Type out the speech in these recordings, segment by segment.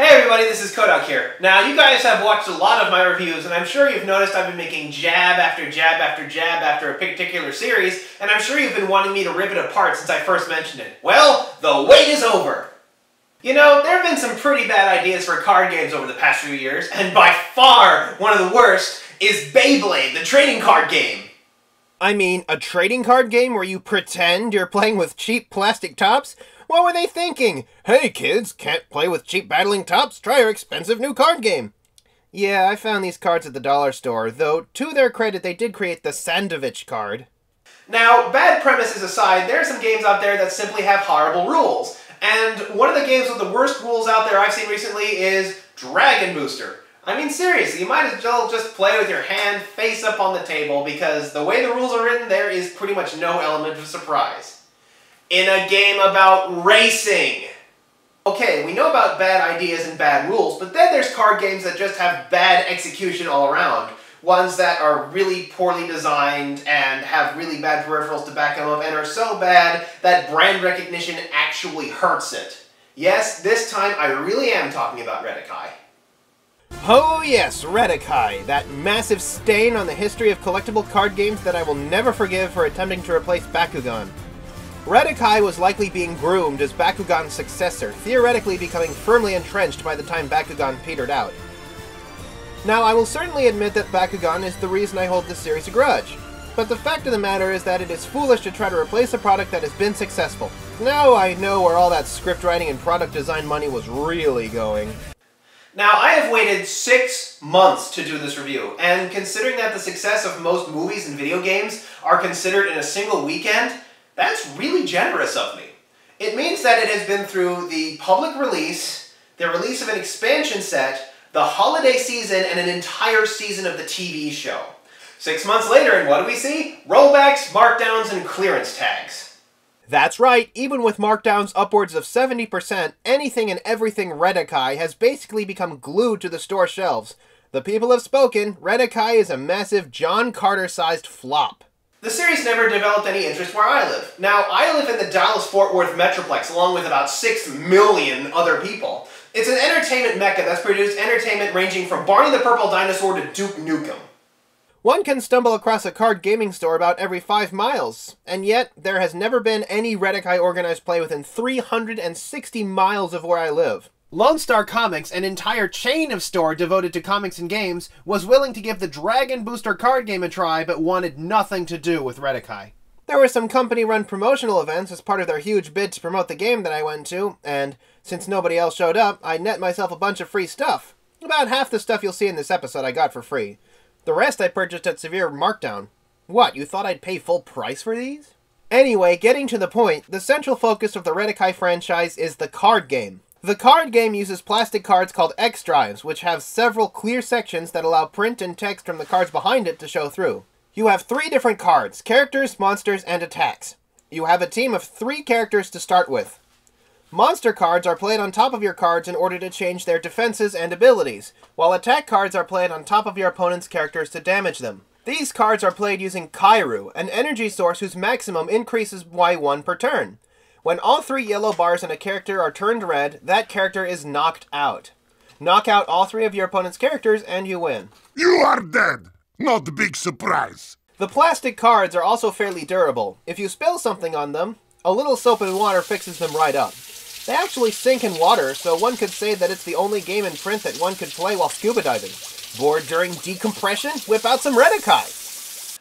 Hey everybody, this is Kohdok here. Now, you guys have watched a lot of my reviews, and I'm sure you've noticed I've been making jab after jab after jab after a particular series, and I'm sure you've been wanting me to rip it apart since I first mentioned it. Well, the wait is over! You know, there have been some pretty bad ideas for card games over the past few years, and by far one of the worst is Beyblade, the trading card game. I mean, a trading card game where you pretend you're playing with cheap plastic tops? What were they thinking? Hey kids, can't play with cheap battling tops? Try our expensive new card game. Yeah, I found these cards at the dollar store, though to their credit they did create the Sandovich card. Now, bad premises aside, there are some games out there that simply have horrible rules. And one of the games with the worst rules out there I've seen recently is Dragon Booster. I mean, seriously, you might as well just play with your hand face up on the table, because the way the rules are written, there is pretty much no element of surprise. In a game about racing. Okay, we know about bad ideas and bad rules, but then there's card games that just have bad execution all around. Ones that are really poorly designed and have really bad peripherals to back them up and are so bad that brand recognition actually hurts it. Yes, this time I really am talking about Redakai. Oh yes, Redakai, that massive stain on the history of collectible card games that I will never forgive for attempting to replace Bakugan. Redakai was likely being groomed as Bakugan's successor, theoretically becoming firmly entrenched by the time Bakugan petered out. Now, I will certainly admit that Bakugan is the reason I hold this series a grudge, but the fact of the matter is that it is foolish to try to replace a product that has been successful. Now I know where all that script writing and product design money was really going. Now, I have waited 6 months to do this review, and considering that the success of most movies and video games are considered in a single weekend, that's really generous of me. It means that it has been through the public release, the release of an expansion set, the holiday season, and an entire season of the TV show. 6 months later, and what do we see? Rollbacks, markdowns, and clearance tags. That's right, even with markdowns upwards of 70%, anything and everything Redakai has basically become glued to the store shelves. The people have spoken, Redakai is a massive John Carter-sized flop. The series never developed any interest where I live. Now, I live in the Dallas-Fort Worth Metroplex along with about 6 million other people. It's an entertainment mecca that's produced entertainment ranging from Barney the Purple Dinosaur to Duke Nukem. One can stumble across a card gaming store about every 5 miles, and yet there has never been any Redakai organized play within 360 miles of where I live. Lone Star Comics, an entire chain of store devoted to comics and games, was willing to give the Dragon Booster card game a try, but wanted nothing to do with Redakai. There were some company-run promotional events as part of their huge bid to promote the game that I went to, and since nobody else showed up, I net myself a bunch of free stuff. About half the stuff you'll see in this episode I got for free. The rest I purchased at severe markdown. What, you thought I'd pay full price for these? Anyway, getting to the point, the central focus of the Redakai franchise is the card game. The card game uses plastic cards called X-Drives, which have several clear sections that allow print and text from the cards behind it to show through. You have 3 different cards: characters, monsters, and attacks. You have a team of 3 characters to start with. Monster cards are played on top of your cards in order to change their defenses and abilities, while attack cards are played on top of your opponent's characters to damage them. These cards are played using Kairu, an energy source whose maximum increases by 1 per turn. When all 3 yellow bars on a character are turned red, that character is knocked out. Knock out all 3 of your opponent's characters and you win. You are dead! Not a big surprise. The plastic cards are also fairly durable. If you spill something on them, a little soap and water fixes them right up. They actually sink in water, so one could say that it's the only game in print that one could play while scuba diving. Bored during decompression? Whip out some Redakai!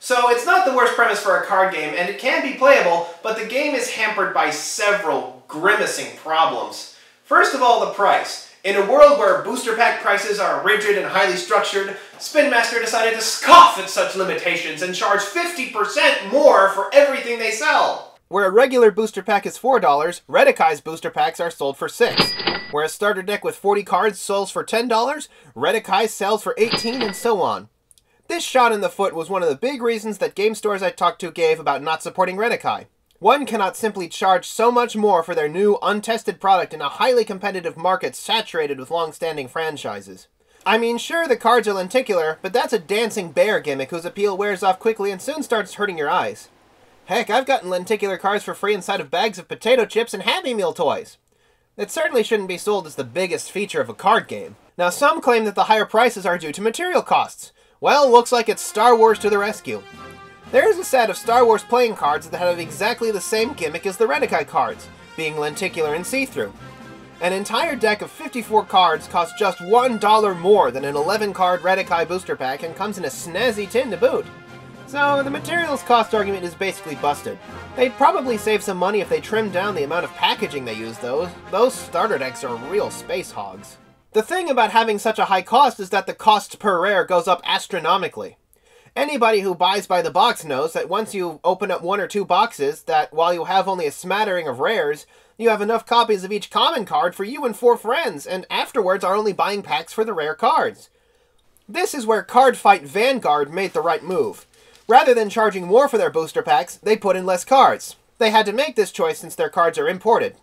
So it's not the worst premise for a card game, and it can be playable, but the game is hampered by several grimacing problems. First of all, the price. In a world where booster pack prices are rigid and highly structured, Spin Master decided to scoff at such limitations and charge 50% more for everything they sell. Where a regular booster pack is $4, Redakai's booster packs are sold for $6. Where a starter deck with 40 cards sells for $10, Redakai sells for $18, and so on. This shot in the foot was one of the big reasons that game stores I talked to gave about not supporting Redakai. One cannot simply charge so much more for their new, untested product in a highly competitive market saturated with long-standing franchises. I mean, sure, the cards are lenticular, but that's a dancing bear gimmick whose appeal wears off quickly and soon starts hurting your eyes. Heck, I've gotten lenticular cards for free inside of bags of potato chips and Happy Meal toys. It certainly shouldn't be sold as the biggest feature of a card game. Now, some claim that the higher prices are due to material costs. Well, looks like it's Star Wars to the rescue. There is a set of Star Wars playing cards that have exactly the same gimmick as the Redakai cards, being lenticular and see-through. An entire deck of 54 cards costs just $1 more than an 11-card Redakai booster pack and comes in a snazzy tin to boot. So the materials cost argument is basically busted. They'd probably save some money if they trimmed down the amount of packaging they use though. Those starter decks are real space hogs. The thing about having such a high cost is that the cost per rare goes up astronomically. Anybody who buys by the box knows that once you open up 1 or 2 boxes, that while you have only a smattering of rares, you have enough copies of each common card for you and 4 friends, and afterwards are only buying packs for the rare cards. This is where Card Fight Vanguard made the right move. Rather than charging more for their booster packs, they put in less cards. They had to make this choice since their cards are imported.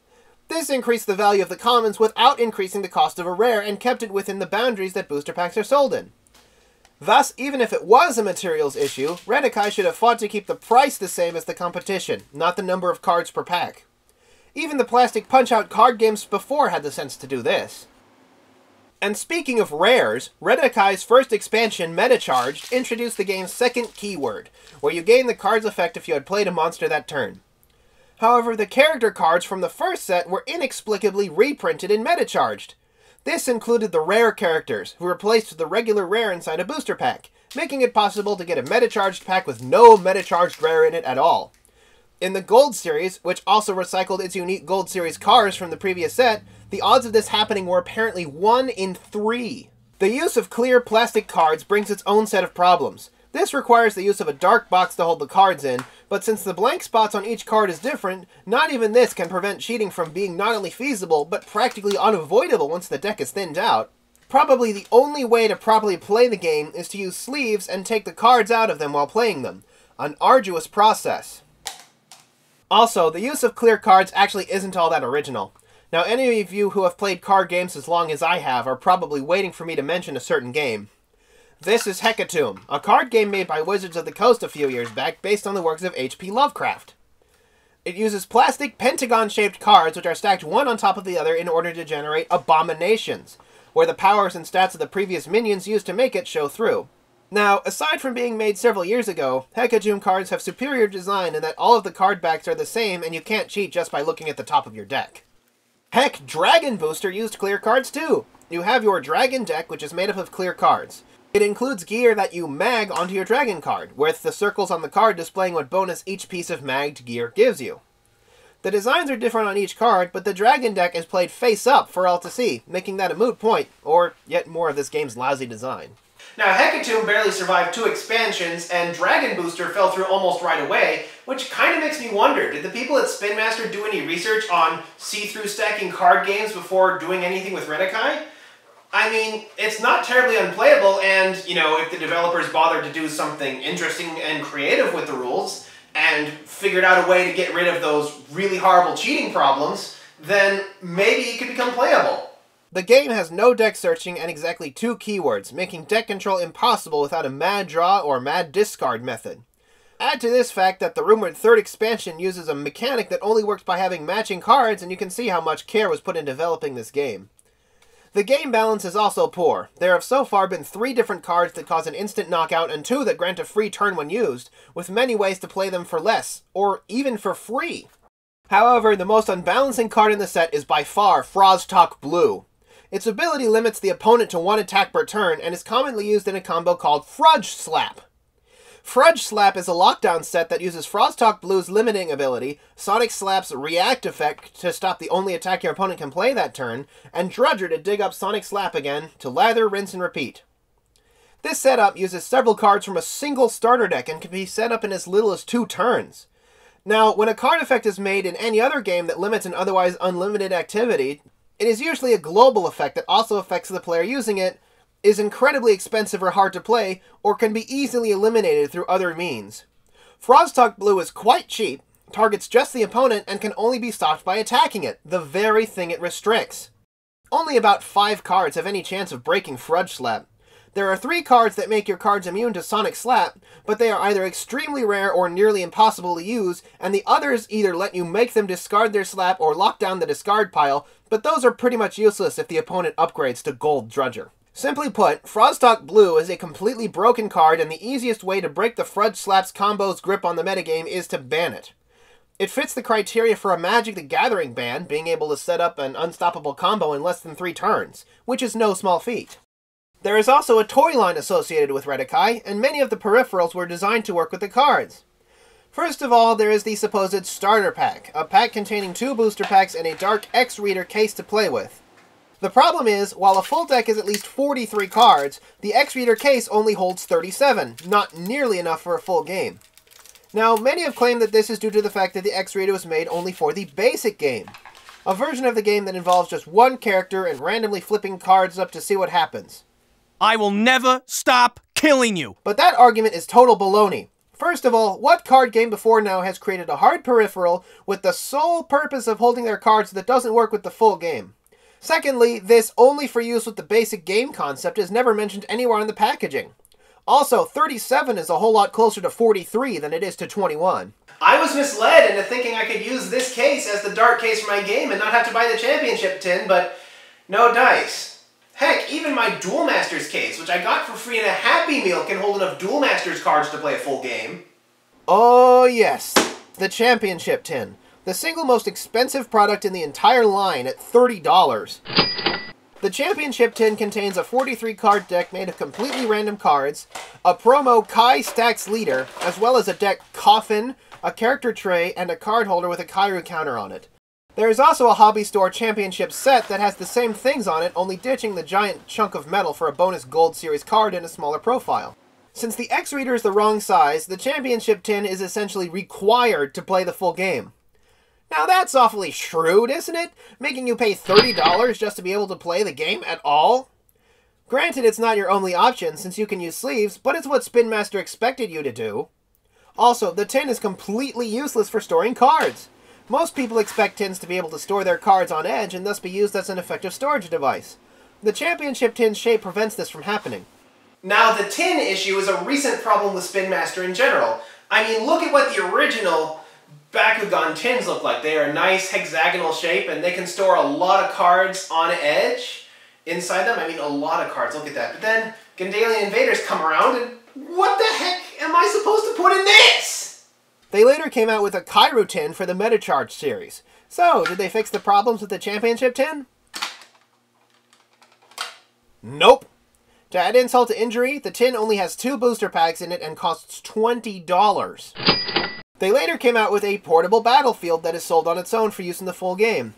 This increased the value of the commons without increasing the cost of a rare and kept it within the boundaries that booster packs are sold in. Thus, even if it was a materials issue, Redakai should have fought to keep the price the same as the competition, not the number of cards per pack. Even the plastic punch-out card games before had the sense to do this. And speaking of rares, Redakai's first expansion, Metacharged, introduced the game's second keyword, where you gain the card's effect if you had played a monster that turn. However, the character cards from the first set were inexplicably reprinted in Metacharged. This included the rare characters, who replaced the regular rare inside a booster pack, making it possible to get a Metacharged pack with no Metacharged rare in it at all. In the Gold Series, which also recycled its unique Gold Series cards from the previous set, the odds of this happening were apparently 1 in 3. The use of clear plastic cards brings its own set of problems. This requires the use of a dark box to hold the cards in, but since the blank spots on each card is different, not even this can prevent cheating from being not only feasible, but practically unavoidable once the deck is thinned out. Probably the only way to properly play the game is to use sleeves and take the cards out of them while playing them. An arduous process. Also, the use of clear cards actually isn't all that original. Now, any of you who have played card games as long as I have are probably waiting for me to mention a certain game. This is Hecatomb, a card game made by Wizards of the Coast a few years back based on the works of H.P. Lovecraft. It uses plastic pentagon-shaped cards which are stacked one on top of the other in order to generate abominations, where the powers and stats of the previous minions used to make it show through. Now, aside from being made several years ago, Hecatomb cards have superior design in that all of the card backs are the same and you can't cheat just by looking at the top of your deck. Heck, Dragon Booster used clear cards too! You have your Dragon deck, which is made up of clear cards. It includes gear that you mag onto your Dragon card, with the circles on the card displaying what bonus each piece of magged gear gives you. The designs are different on each card, but the Dragon deck is played face up for all to see, making that a moot point, or yet more of this game's lousy design. Now, Hecatomb barely survived 2 expansions, and Dragon Booster fell through almost right away, which kind of makes me wonder, did the people at Spin Master do any research on see-through stacking card games before doing anything with Redakai? I mean, it's not terribly unplayable, and, you know, if the developers bothered to do something interesting and creative with the rules, and figured out a way to get rid of those really horrible cheating problems, then maybe it could become playable. The game has no deck searching and exactly 2 keywords, making deck control impossible without a mad draw or mad discard method. Add to this fact that the rumored 3rd expansion uses a mechanic that only works by having matching cards, and you can see how much care was put in developing this game. The game balance is also poor. There have so far been 3 different cards that cause an instant knockout and 2 that grant a free turn when used, with many ways to play them for less, or even for free. However, the most unbalancing card in the set is by far Froztok Blue. Its ability limits the opponent to 1 attack per turn, and is commonly used in a combo called Frudge Slap. Frudge Slap is a lockdown set that uses Froztok Blue's limiting ability, Sonic Slap's react effect to stop the only attack your opponent can play that turn, and Drudger to dig up Sonic Slap again, to lather, rinse, and repeat. This setup uses several cards from a single starter deck and can be set up in as little as 2 turns. Now, when a card effect is made in any other game that limits an otherwise unlimited activity, it is usually a global effect that also affects the player using it, is incredibly expensive or hard to play, or can be easily eliminated through other means. Froztok Blue is quite cheap, targets just the opponent, and can only be stopped by attacking it, the very thing it restricts. Only about 5 cards have any chance of breaking Frudge Slap. There are 3 cards that make your cards immune to Sonic Slap, but they are either extremely rare or nearly impossible to use, and the others either let you make them discard their slap or lock down the discard pile, but those are pretty much useless if the opponent upgrades to Gold Drudger. Simply put, Frostalk Blue is a completely broken card, and the easiest way to break the Frudge Slap's combo's grip on the metagame is to ban it. It fits the criteria for a Magic the Gathering ban, being able to set up an unstoppable combo in less than 3 turns, which is no small feat. There is also a toy line associated with Redakai, and many of the peripherals were designed to work with the cards. First of all, there is the supposed Starter Pack, a pack containing 2 booster packs and a Dark X-Reader case to play with. The problem is, while a full deck is at least 43 cards, the X-Reader case only holds 37, not nearly enough for a full game. Now, many have claimed that this is due to the fact that the X-Reader was made only for the basic game, a version of the game that involves just one character and randomly flipping cards up to see what happens. I will never stop killing you! But that argument is total baloney. First of all, what card game before now has created a hard peripheral with the sole purpose of holding their cards that doesn't work with the full game? Secondly, this only for use with the basic game concept is never mentioned anywhere in the packaging. Also, 37 is a whole lot closer to 43 than it is to 21. I was misled into thinking I could use this case as the dark case for my game and not have to buy the championship tin, but no dice. Heck, even my Duel Masters case, which I got for free in a Happy Meal, can hold enough Duel Masters cards to play a full game. Oh yes, the championship tin. The single most expensive product in the entire line at $30. The championship tin contains a 43 card deck made of completely random cards, a promo Kai Stacks Leader, as well as a deck Coffin, a character tray, and a card holder with a Kairu counter on it. There is also a Hobby Store championship set that has the same things on it, only ditching the giant chunk of metal for a bonus Gold Series card and a smaller profile. Since the X-Reader is the wrong size, the championship tin is essentially required to play the full game. Now that's awfully shrewd, isn't it? Making you pay $30 just to be able to play the game at all? Granted, it's not your only option since you can use sleeves, but it's what Spin Master expected you to do. Also, the tin is completely useless for storing cards. Most people expect tins to be able to store their cards on edge and thus be used as an effective storage device. The championship tin's shape prevents this from happening. Now, the tin issue is a recent problem with Spin Master in general. I mean, look at what the original Bakugan tins look like. They are a nice hexagonal shape and they can store a lot of cards on edge inside them. I mean, a lot of cards, look at that. But then Gandalian Invaders come around and what the heck am I supposed to put in this? They later came out with a Kairu tin for the Metacharge series. So, did they fix the problems with the championship tin? Nope. To add insult to injury, the tin only has 2 booster packs in it and costs $20. They later came out with a portable battlefield that is sold on its own for use in the full game.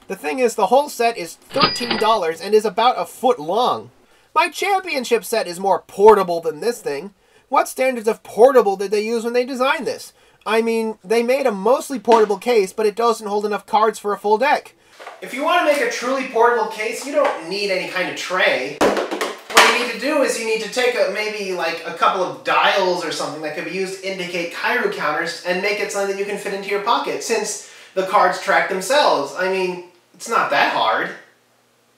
The thing is, the whole set is $13 and is about a foot long. My championship set is more portable than this thing. What standards of portable did they use when they designed this? I mean, they made a mostly portable case, but it doesn't hold enough cards for a full deck. If you want to make a truly portable case, you don't need any kind of tray. What you need to do is you need to take maybe like a couple of dials or something that could be used to indicate Kairu counters and make it something that you can fit into your pocket, since the cards track themselves. I mean, it's not that hard.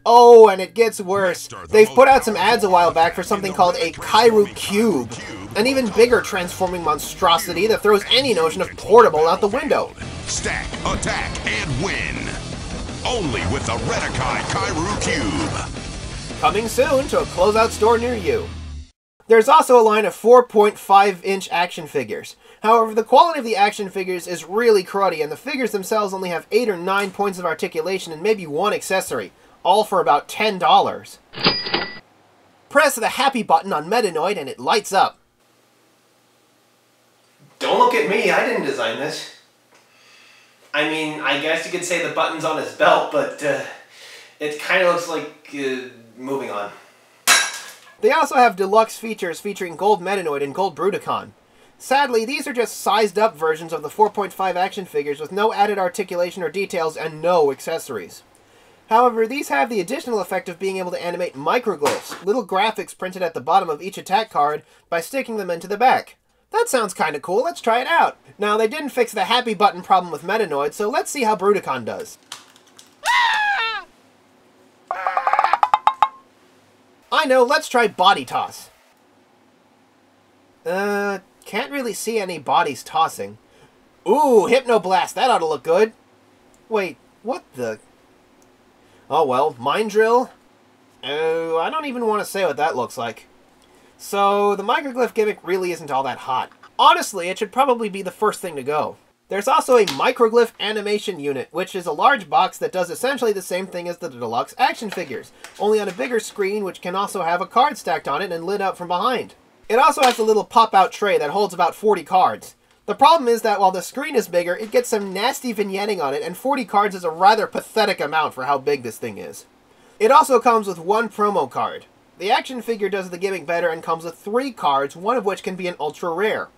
Oh, and it gets worse. They've put out some ads a while back for something called a Kairu Cube, an even bigger transforming monstrosity that throws any notion of portable out the window. Stack, attack, and win. Only with the Redakai Kairu Cube. Coming soon to a closeout store near you. There's also a line of 4.5-inch action figures. However, the quality of the action figures is really cruddy, and the figures themselves only have 8 or 9 points of articulation and maybe 1 accessory, all for about $10. Press the happy button on Metanoid and it lights up. Don't look at me, I didn't design this. I mean, I guess you could say the button's on his belt, but it kind of looks like moving on. They also have deluxe features featuring Gold Metanoid and Gold Bruticon. Sadly, these are just sized up versions of the 4.5 action figures with no added articulation or details and no accessories. However, these have the additional effect of being able to animate microglyphs, little graphics printed at the bottom of each attack card, by sticking them into the back. That sounds kinda cool, let's try it out. Now, they didn't fix the happy button problem with Metanoid, so let's see how Bruticon does. I know, let's try body toss. Can't really see any bodies tossing. Ooh, Hypnoblast, that ought to look good. Wait, what the... Oh well, Mind Drill? Oh, I don't even want to say what that looks like. So, the microglyph gimmick really isn't all that hot. Honestly, it should probably be the first thing to go. There's also a microglyph animation unit, which is a large box that does essentially the same thing as the deluxe action figures, only on a bigger screen, which can also have a card stacked on it and lit up from behind. It also has a little pop-out tray that holds about 40 cards. The problem is that while the screen is bigger, it gets some nasty vignetting on it, and 40 cards is a rather pathetic amount for how big this thing is. It also comes with one promo card. The action figure does the gimmick better and comes with 3 cards, one of which can be an ultra rare.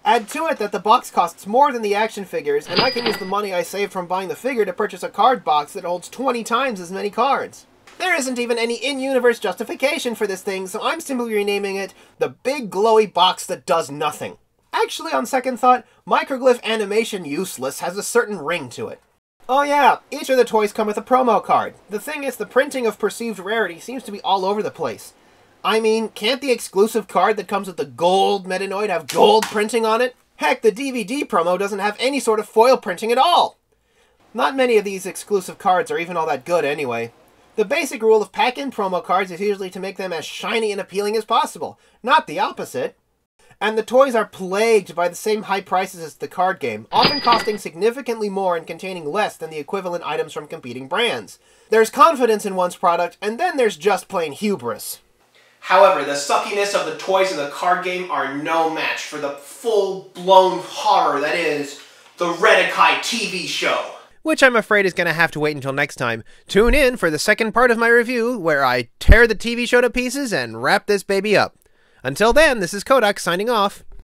Add to it that the box costs more than the action figures, and I can use the money I saved from buying the figure to purchase a card box that holds 20 times as many cards. There isn't even any in-universe justification for this thing, so I'm simply renaming it the Big Glowy Box That Does Nothing. Actually, on second thought, microglyph animation useless has a certain ring to it. Oh yeah, each of the toys come with a promo card. The thing is, the printing of perceived rarity seems to be all over the place. I mean, can't the exclusive card that comes with the gold Metanoid have gold printing on it? Heck, the DVD promo doesn't have any sort of foil printing at all! Not many of these exclusive cards are even all that good anyway. The basic rule of pack-in promo cards is usually to make them as shiny and appealing as possible, not the opposite. And the toys are plagued by the same high prices as the card game, often costing significantly more and containing less than the equivalent items from competing brands. There's confidence in one's product, and then there's just plain hubris. However, the suckiness of the toys in the card game are no match for the full-blown horror that is the Redakai TV show. Which I'm afraid is going to have to wait until next time. Tune in for the second part of my review, where I tear the TV show to pieces and wrap this baby up. Until then, this is Kohdok signing off.